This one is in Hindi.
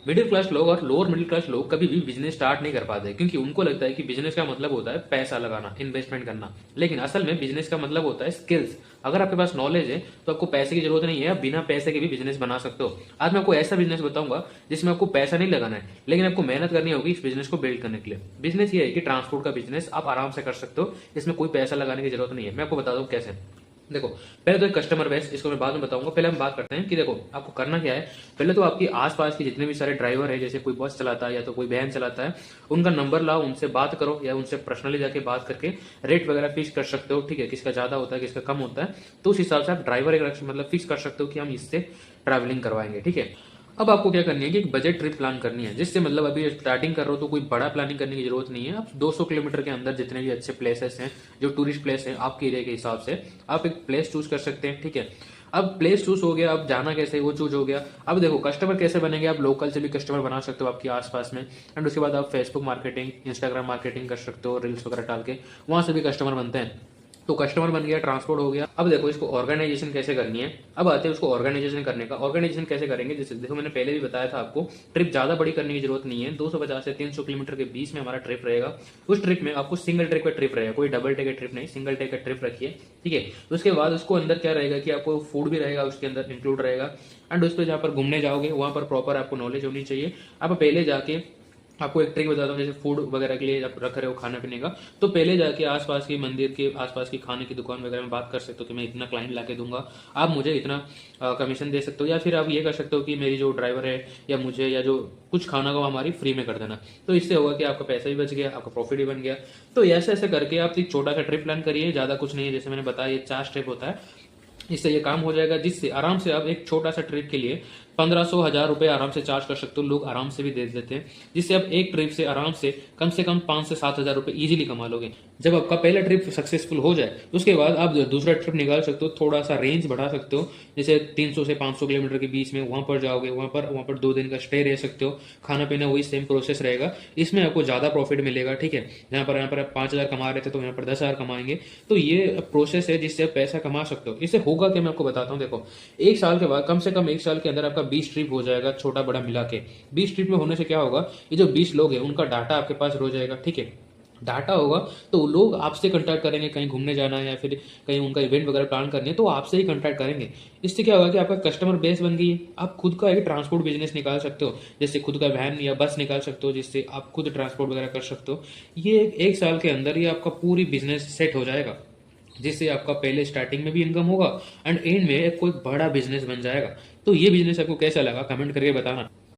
मिडिल क्लास लोग और लोअर मिडिल क्लास लोग कभी भी बिजनेस स्टार्ट नहीं कर पाते, क्योंकि उनको लगता है कि बिजनेस का मतलब होता है पैसा लगाना, इन्वेस्टमेंट करना। लेकिन असल में बिजनेस का मतलब होता है स्किल्स। अगर आपके पास नॉलेज है तो आपको पैसे की जरूरत नहीं है, आप बिना पैसे के भी बिजनेस बना सकते हो। आज मैं आपको ऐसा बिजनेस बताऊंगा जिसमें आपको पैसा नहीं लगाना है, लेकिन आपको मेहनत करनी होगी इस बिजनेस को बिल्ड करने के लिए। बिजनेस ये है कि ट्रांसपोर्ट का बिजनेस आप आराम से कर सकते हो, इसमें कोई पैसा लगाने की जरूरत नहीं है। मैं आपको बता दूं कैसे। देखो, पहले तो एक कस्टमर बेस, इसको मैं बाद में बताऊंगा। पहले हम बात करते हैं कि देखो आपको करना क्या है। पहले तो आपकी आसपास के जितने भी सारे ड्राइवर है, जैसे कोई बस चलाता है या तो कोई वैन चलाता है, उनका नंबर लाओ, उनसे बात करो या उनसे पर्सनली जाके बात करके रेट वगैरह फिक्स कर सकते हो। ठीक है, किसका ज्यादा होता है किसका कम होता है, तो उस हिसाब से आप ड्राइवर एक मतलब फिक्स कर सकते हो कि हम इससे ट्रैवलिंग करवाएंगे। ठीक है, अब आपको क्या करनी है कि एक बजट ट्रिप प्लान करनी है, जिससे मतलब अभी स्टार्टिंग कर रहे हो तो कोई बड़ा प्लानिंग करने की जरूरत नहीं है। आप 200 किलोमीटर के अंदर जितने भी अच्छे प्लेसेस हैं, जो टूरिस्ट प्लेस हैं, आपके एरिया के हिसाब से आप एक प्लेस चूज कर सकते हैं। ठीक है, अब प्लेस चूज हो गया, अब जाना कैसे वो चूज हो गया। अब देखो कस्टमर कैसे बनेंगे, आप लोकल से भी कस्टमर बना सकते हो आपके आसपास में, एंड उसके बाद आप फेसबुक मार्केटिंग, इंस्टाग्राम मार्केटिंग कर सकते हो, रील्स वगैरह डाल के वहां से भी कस्टमर बनते हैं। तो कस्टमर बन गया, ट्रांसपोर्ट हो गया। अब देखो इसको ऑर्गेनाइजेशन कैसे करनी है। अब आते हैं उसको ऑर्गेनाइजेशन करने का। ऑर्गेनाइजेशन कैसे करेंगे, जैसे देखो मैंने पहले भी बताया था आपको, ट्रिप ज्यादा बड़ी करने की जरूरत नहीं है। 250 से 300 किलोमीटर के बीच में हमारा ट्रिप रहेगा। उस ट्रिप में आपको सिंगल ट्रिप का ट्रिप रहेगा, कोई डबल डे का ट्रिप नहीं, सिंगल डे का ट्रिप रखिए। ठीक है, उसके बाद उसको अंदर क्या रहेगा कि आपको फूड भी रहेगा उसके अंदर इंक्लूड रहेगा। एंड उस पर जहाँ पर घूमने जाओगे वहां पर प्रॉपर आपको नॉलेज होनी चाहिए। आप पहले जाके, आपको एक ट्रिक बताता हूँ, जैसे फूड वगैरह के लिए आप रख रहे हो खाने पीने का, तो पहले जाके आसपास के मंदिर के आसपास की खाने की दुकान वगैरह में बात कर सकते हो कि मैं इतना क्लाइंट ला के दूंगा, आप मुझे इतना कमीशन दे सकते हो। या फिर आप ये कर सकते हो कि मेरी जो ड्राइवर है या मुझे या जो कुछ खाना को हमारी फ्री में कर देना। तो इससे होगा कि आपका पैसा भी बच गया, आपका प्रॉफिट भी बन गया। तो ऐसे ऐसे करके आप एक छोटा सा ट्रिप प्लान करिए, ज्यादा कुछ नहीं है। जैसे मैंने बताया ये 4 स्टेप होता है, इससे ये काम हो जाएगा, जिससे आराम से आप एक छोटा सा ट्रिप के लिए 1500 1000 रुपए आराम से चार्ज कर सकते हो। लोग आराम से भी दे देते हैं, जिससे आप एक ट्रिप से आराम से कम 5 से 7 हजार रुपए इजीली कमा लोगे। जब आपका पहला ट्रिप सक्सेसफुल हो जाए उसके बाद आप दूसरा ट्रिप निकाल सकते हो, थोड़ा सा रेंज बढ़ा सकते हो। जैसे 300 से 500 किलोमीटर के बीच में वहां पर जाओगे, वहां पर 2 दिन का स्टे रह सकते हो। खाना पीना वही सेम प्रोसेस रहेगा, इसमें आपको ज्यादा प्रॉफिट मिलेगा। ठीक है, यहाँ पर आप 5 हजार कमा रहे थे तो यहाँ पर 10 हजार कमाएंगे। तो ये प्रोसेस है जिससे आप पैसा कमा सकते हो। इससे होगा कि मैं आपको बताता हूँ। देखो, एक साल के बाद, कम से कम एक साल के अंदर आपका 20 ट्रिप हो जाएगा, छोटा बड़ा मिला के। 20 ट्रिप में होने से क्या होगा, ये जो 20 लोग हैं उनका डाटा आपके पास हो जाएगा। ठीक है, डाटा होगा तो लोग आपसे कांटेक्ट करेंगे, कहीं घूमने जाना है या फिर कहीं उनका इवेंट वगैरह प्लान करनी है तो आपसे ही कांटेक्ट करेंगे। इससे क्या होगा कि आपका कस्टमर बेस बन गई है। आप खुद का एक ट्रांसपोर्ट बिजनेस निकाल सकते हो, जैसे खुद का वैन या बस निकाल सकते हो, जिससे आप खुद ट्रांसपोर्ट वगैरह कर सकते हो। ये एक साल के अंदर ही आपका पूरी बिजनेस सेट हो जाएगा, जिससे आपका पहले स्टार्टिंग में भी इनकम होगा एंड एंड में कोई बड़ा बिजनेस बन जाएगा। तो ये बिजनेस आपको कैसा लगा कमेंट करके बताना।